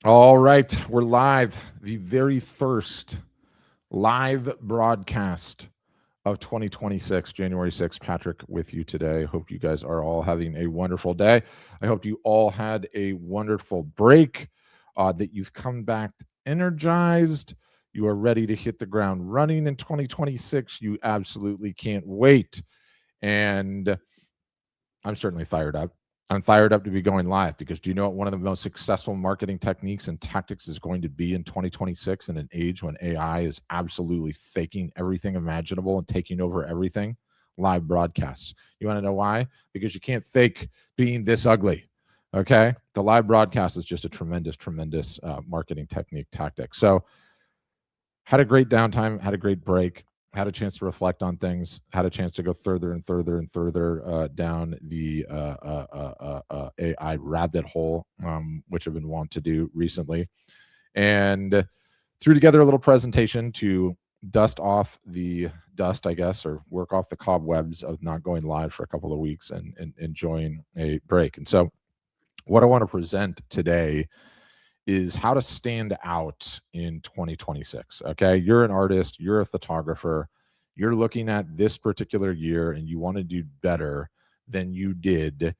All right, we're live. The very first live broadcast of 2026, January 6th. Patrick with you today. Hope you guys are all having a wonderful day. I hope you all had a wonderful break, that you've come back energized. You are ready to hit the ground running in 2026. You absolutely can't wait. And I'm certainly fired up. I'm fired up to be going live because do you know what one of the most successful marketing techniques and tactics is going to be in 2026 in an age when AI is absolutely faking everything imaginable and taking over everything? Live broadcasts. You want to know why? Because you can't fake being this ugly. Okay. The live broadcast is just a tremendous, tremendous marketing technique tactic. So, had a great downtime, had a great break, had a chance to reflect on things, had a chance to go further and further and further down the AI rabbit hole, which I've been wanting to do recently, and threw together a little presentation to dust off the dust, I guess, or work off the cobwebs of not going live for a couple of weeks and enjoying a break. And so, what I want to present today is how to stand out in 2026. Okay. You're an artist, you're a photographer, you're looking at this particular year and you want to do better than you did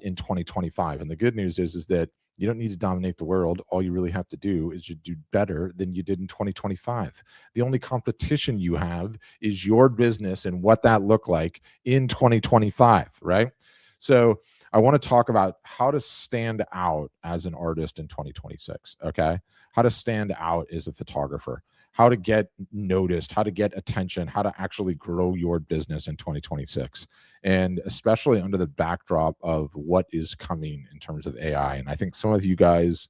in 2025. And the good news is that you don't need to dominate the world. All you really have to do is you do better than you did in 2025. The only competition you have is your business and what that looked like in 2025, right? So I want to talk about how to stand out as an artist in 2026. Okay. How to stand out as a photographer, how to get noticed, how to get attention, how to actually grow your business in 2026. And especially under the backdrop of what is coming in terms of AI. And I think some of you guys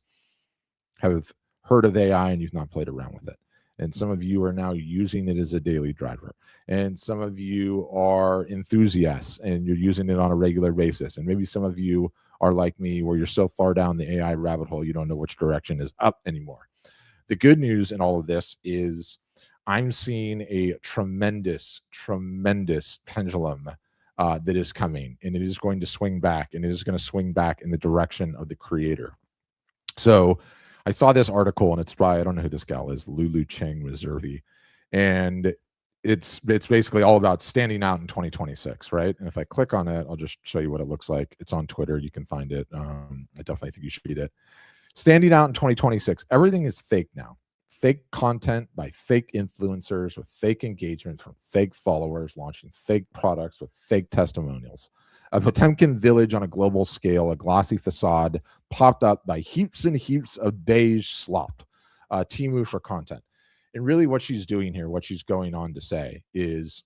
have heard of AI and you've not played around with it. And some of you are now using it as a daily driver. And some of you are enthusiasts and you're using it on a regular basis. And maybe some of you are like me, where you're so far down the AI rabbit hole, you don't know which direction is up anymore. The good news in all of this is I'm seeing a tremendous, tremendous pendulum that is coming, and it is going to swing back, and it is going to swing back in the direction of the creator. So I saw this article, and it's by, I don't know who this gal is, Lulu Cheng Reservi, and it's basically all about standing out in 2026, right? And if I click on it, I'll just show you what it looks like. It's on Twitter. You can find it. I definitely think you should read it. Standing out in 2026. Everything is fake now. Fake content by fake influencers with fake engagement from fake followers, launching fake products with fake testimonials. A Potemkin village on a global scale, a glossy facade popped up by heaps and heaps of beige slop. Temu for content. And really, what she's doing here, what she's going on to say is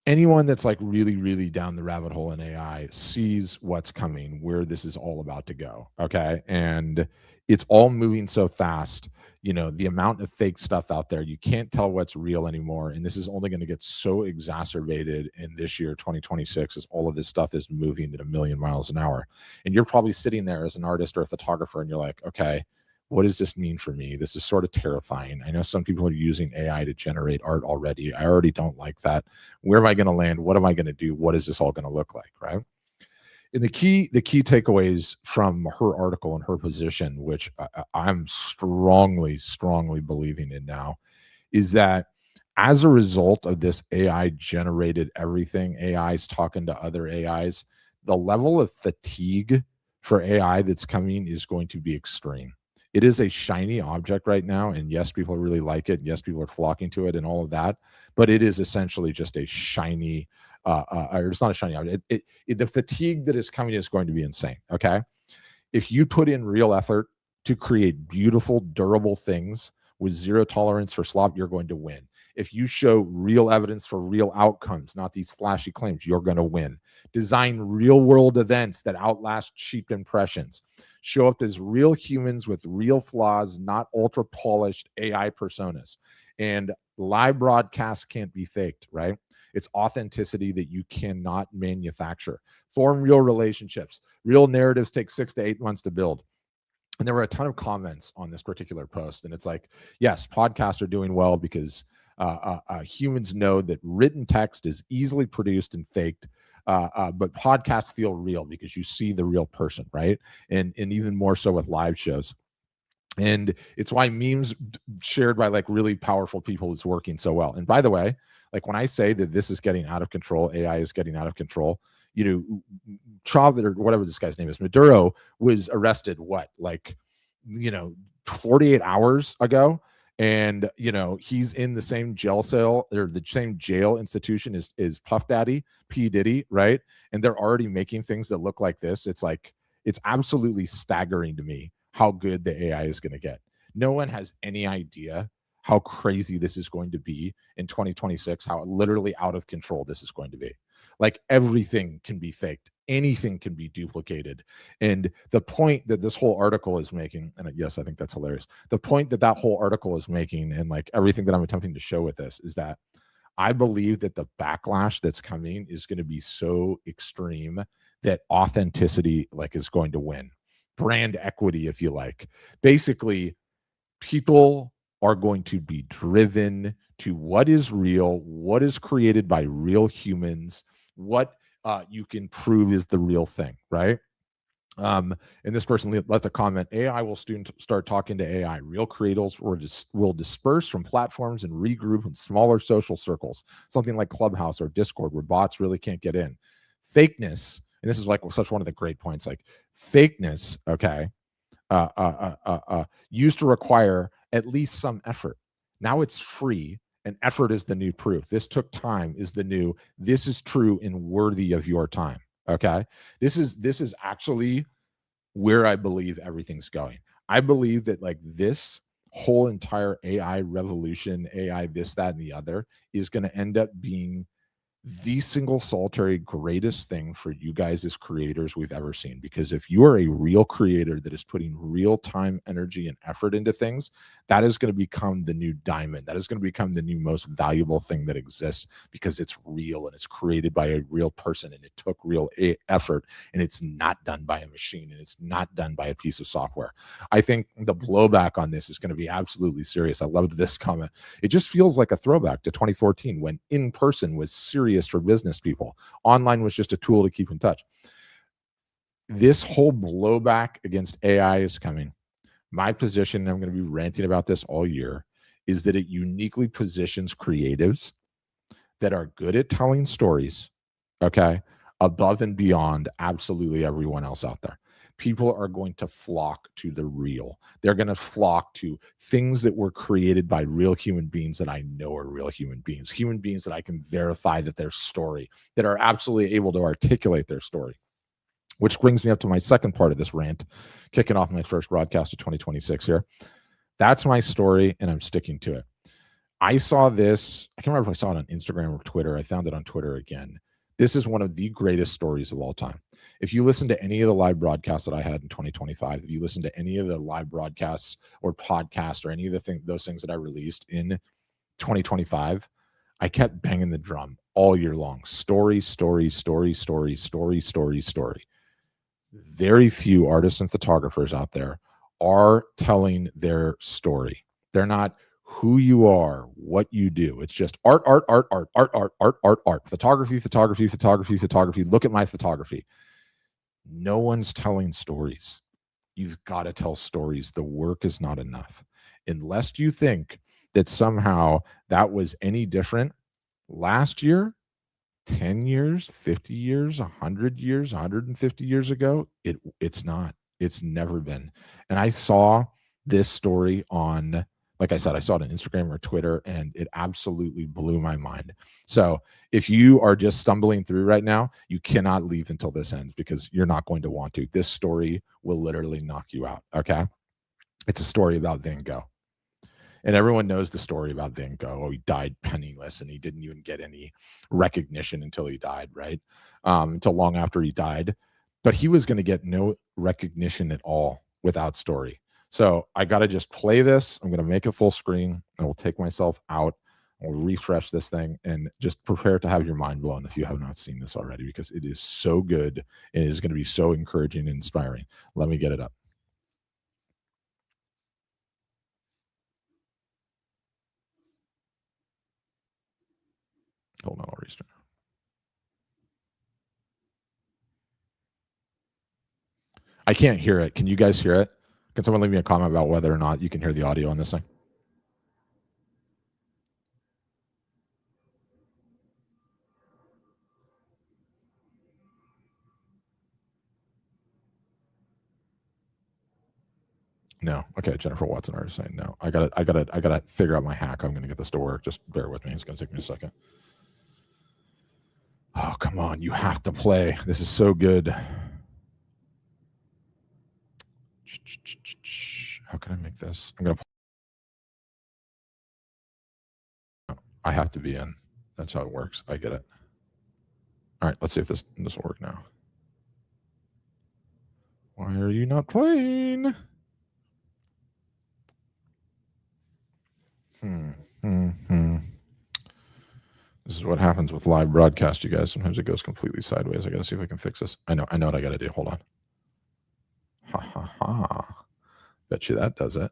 anyone that's like really, really down the rabbit hole in AI sees what's coming, where this is all about to go. Okay. And it's all moving so fast. You know, the amount of fake stuff out there, you can't tell what's real anymore. And this is only going to get so exacerbated in this year, 2026, as all of this stuff is moving at a million miles an hour. And you're probably sitting there as an artist or a photographer and you're like, okay, what does this mean for me? This is sort of terrifying. I know some people are using AI to generate art already. I already don't like that. Where am I going to land? What am I going to do? What is this all going to look like? Right. And the key takeaways from her article and her position, which I'm strongly, strongly believing in now, is that as a result of this AI generated everything, AI's talking to other AIs, the level of fatigue for AI that's coming is going to be extreme. It is a shiny object right now. And yes, people really like it. Yes, people are flocking to it and all of that. But it is essentially just a shiny, or it's not a shiny object. The fatigue that is coming is going to be insane. Okay. If you put in real effort to create beautiful, durable things with zero tolerance for slop, you're going to win. If you show real evidence for real outcomes, not these flashy claims, you're going to win. Design real world events that outlast cheap impressions. Show up as real humans with real flaws, not ultra polished AI personas. And live broadcasts can't be faked, right? It's authenticity that you cannot manufacture. Form real relationships. Real narratives take 6 to 8 months to build. And there were a ton of comments on this particular post. And it's like, yes, podcasts are doing well because humans know that written text is easily produced and faked. But podcasts feel real because you see the real person, right? And even more so with live shows. And it's why memes shared by like really powerful people is working so well. And by the way, like when I say that this is getting out of control, AI is getting out of control, you know, Chavez or whatever this guy's name is, Maduro was arrested what, like, 48 hours ago. And he's in the same jail cell or the same jail institution as Puff Daddy, P. Diddy, right? And they're already making things that look like this. It's like it's absolutely staggering to me how good the AI is going to get. No one has any idea how crazy this is going to be in 2026, how literally out of control this is going to be. Like everything can be faked, anything can be duplicated. And the point that this whole article is making, and yes, I think that's hilarious. The point that that whole article is making, and like everything that I'm attempting to show with this, is that I believe that the backlash that's coming is going to be so extreme that authenticity like is going to win. Brand equity, if you like. Basically, people are going to be driven to what is real, what is created by real humans, what you can prove is the real thing, right? And this person left a comment: AI will soon start talking to AI. Real creators will disperse from platforms and regroup in smaller social circles, something like Clubhouse or Discord, where bots really can't get in. Fakeness, and this is like such one of the great points, like fakeness, okay, used to require at least some effort. Now it's free, and effort is the new proof. This took time is the new. This is true and worthy of your time. Okay, this is actually where I believe everything's going. I believe that like this whole entire AI revolution, AI this, that, and the other, is going to end up being the single solitary greatest thing for you guys as creators we've ever seen. Because if you are a real creator that is putting real time, energy, and effort into things, that is going to become the new diamond. That is going to become the new most valuable thing that exists, because it's real and it's created by a real person and it took real effort, and it's not done by a machine and it's not done by a piece of software. I think the blowback on this is going to be absolutely serious. I loved this comment. It just feels like a throwback to 2014 when in person was serious for business people. Online was just a tool to keep in touch. This whole blowback against AI is coming. My position, and I'm going to be ranting about this all year, is that it uniquely positions creatives that are good at telling stories, okay, above and beyond absolutely everyone else out there. People are going to flock to the real. They're going to flock to things that were created by real human beings that I know are real human beings that I can verify that their story, that are absolutely able to articulate their story. Which brings me up to my second part of this rant, kicking off my first broadcast of 2026 here. That's my story, and I'm sticking to it. I saw this. I can't remember if I saw it on Instagram or Twitter. I found it on Twitter again. This is one of the greatest stories of all time. If you listen to any of the live broadcasts that I had in 2025, if you listen to any of the live broadcasts or podcasts or any of those things that I released in 2025, I kept banging the drum all year long. Story, story, story, story, story, story, story. Very few artists and photographers out there are telling their story. They're not who you are, what you do. It's just art, art, art, art, art, art, art, art, art. Photography, photography, photography, photography. Look at my photography. No one's telling stories. You've got to tell stories. The work is not enough. Unless you think that somehow that was any different last year, 10 years, 50 years, 100 years, 150 years ago, it's not. It's never been. And I saw this story on, like I said, I saw it on Instagram or Twitter, and it absolutely blew my mind. So if you are just stumbling through right now, you cannot leave until this ends, because you're not going to want to. This story will literally knock you out. Okay. It's a story about Van Gogh. And everyone knows the story about Van Gogh. Oh, he died penniless and he didn't even get any recognition until he died, right? Until long after he died. But he was going to get no recognition at all without story. So I got to just play this. I'm going to make it full screen. I will take myself out. I'll refresh this thing and just prepare to have your mind blown if you have not seen this already, because it is so good and it is going to be so encouraging and inspiring. Let me get it up. Hold on, I'll restart. I can't hear it. Can you guys hear it? Can someone leave me a comment about whether or not you can hear the audio on this thing? No. Okay, Jennifer Watson already saying no. I gotta figure out my hack. I'm gonna get this to work. Just bear with me. It's gonna take me a second. Oh, come on. You have to play. This is so good. How can I make this? I have to be in. That's how it works. I get it. All right, let's see if this will work now. Why are you not playing? This is what happens with live broadcast, you guys. Sometimes it goes completely sideways. I got to see if I can fix this. I know what I got to do. Hold on. Ha ha ha. Bet you that does it.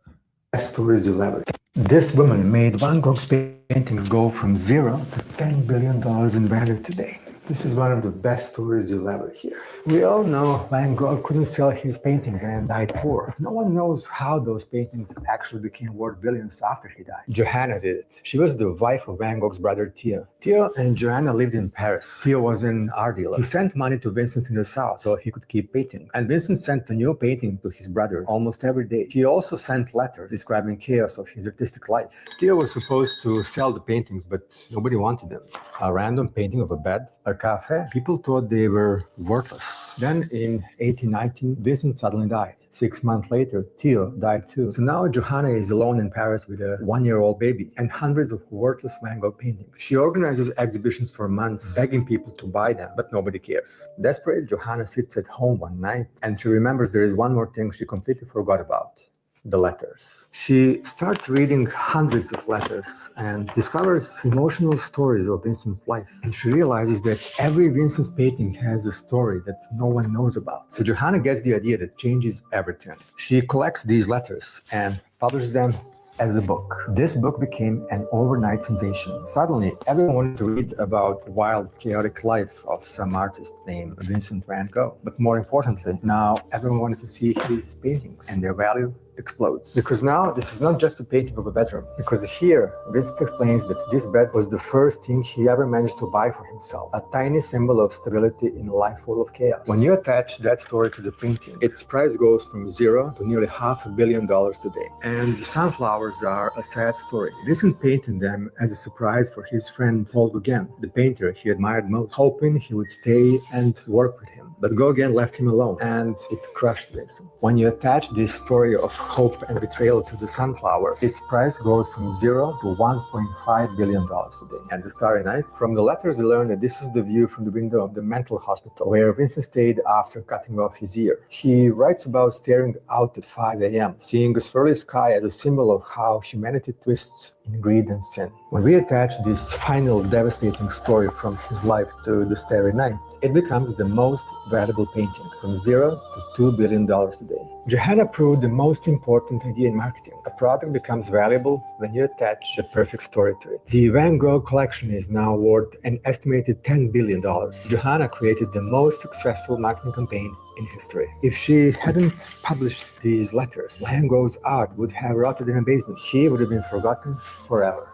Stories you'll ever. This woman made Van Gogh's paintings go from $0 to $10 billion in value today. This is one of the best stories you'll ever hear. We all know Van Gogh couldn't sell his paintings and died poor. No one knows how those paintings actually became worth billions after he died. Johanna did it. She was the wife of Van Gogh's brother Theo. Theo and Johanna lived in Paris. Theo was an art dealer. He sent money to Vincent in the south so he could keep painting. And Vincent sent a new painting to his brother almost every day. He also sent letters describing chaos of his artistic life. Theo was supposed to sell the paintings, but nobody wanted them. A random painting of a bed, a cafe, people thought they were worthless. Then in 1819, Vincent suddenly died. 6 months later, Theo died too. So now Johanna is alone in Paris with a 1-year-old baby and hundreds of worthless Van Gogh paintings. She organizes exhibitions for months, begging people to buy them, but nobody cares. Desperate, Johanna sits at home one night and she remembers there is one more thing she completely forgot about. The letters. She starts reading hundreds of letters and discovers emotional stories of Vincent's life. And she realizes that every Vincent's painting has a story that no one knows about. So Johanna gets the idea that changes everything. She collects these letters and publishes them as a book. This book became an overnight sensation. Suddenly, everyone wanted to read about the wild, chaotic life of some artist named Vincent van Gogh. But more importantly, now everyone wanted to see his paintings, and their value explodes. Because now this is not just a painting of a bedroom. Because here, Vincent explains that this bed was the first thing he ever managed to buy for himself. A tiny symbol of stability in a life full of chaos. When you attach that story to the painting, its price goes from $0 to nearly $500 million today. And the sunflowers are a sad story. Vincent painted them as a surprise for his friend Paul Gauguin, the painter he admired most, hoping he would stay and work with him. But Gauguin left him alone, and it crushed Vincent. When you attach this story of hope and betrayal to the sunflowers, its price goes from $0 to $1.5 billion today. And the Starry Night? From the letters we learn that this is the view from the window of the mental hospital, where Vincent stayed after cutting off his ear. He writes about staring out at 5 a.m., seeing a swirly sky as a symbol of how humanity twists in greed and sin. When we attach this final devastating story from his life to the Starry Night, it becomes the most valuable painting, from $0 to $2 billion today. Johanna proved the most important idea in marketing. A product becomes valuable when you attach the perfect story to it. The Van Gogh collection is now worth an estimated $10 billion. Johanna created the most successful marketing campaign in history. If she hadn't published these letters, Van Gogh's art would have rotted in a basement. He would have been forgotten forever.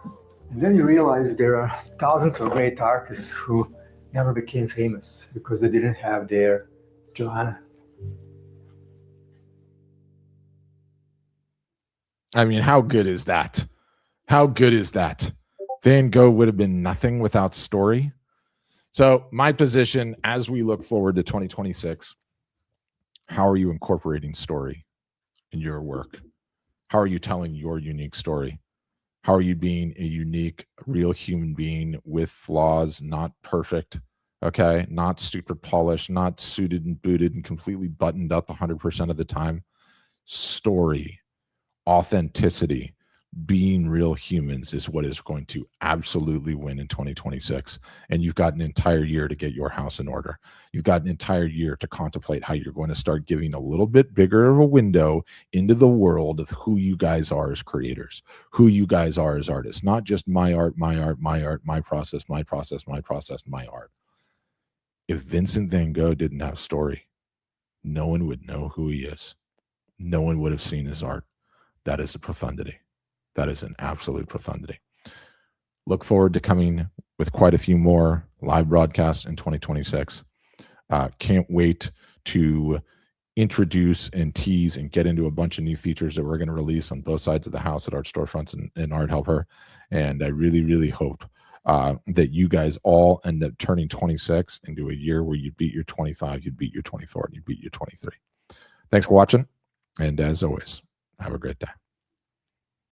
And then you realize there are thousands of great artists who never became famous because they didn't have their Johanna. I mean, how good is that? How good is that? Van Gogh would have been nothing without story. So my position as we look forward to 2026, how are you incorporating story in your work? How are you telling your unique story? How are you being a unique, real human being with flaws, not perfect, okay? Not super polished, not suited and booted and completely buttoned up 100% of the time. Story, authenticity, being real humans is what is going to absolutely win in 2026. And you've got an entire year to get your house in order. You've got an entire year to contemplate how you're going to start giving a little bit bigger of a window into the world of who you guys are as creators, who you guys are as artists, not just my art, my art, my art, my process, my process, my process, my art. If Vincent van Gogh didn't have story, no one would know who he is. No one would have seen his art. That is a profundity. That is an absolute profundity. Look forward to coming with quite a few more live broadcasts in 2026. Can't wait to introduce and tease and get into a bunch of new features that we're going to release on both sides of the house at Art Storefronts and Art Helper. And I really, really hope that you guys all end up turning 26 into a year where you beat your 25, you beat your 24, and you beat your 23. Thanks for watching. And as always, have a great day.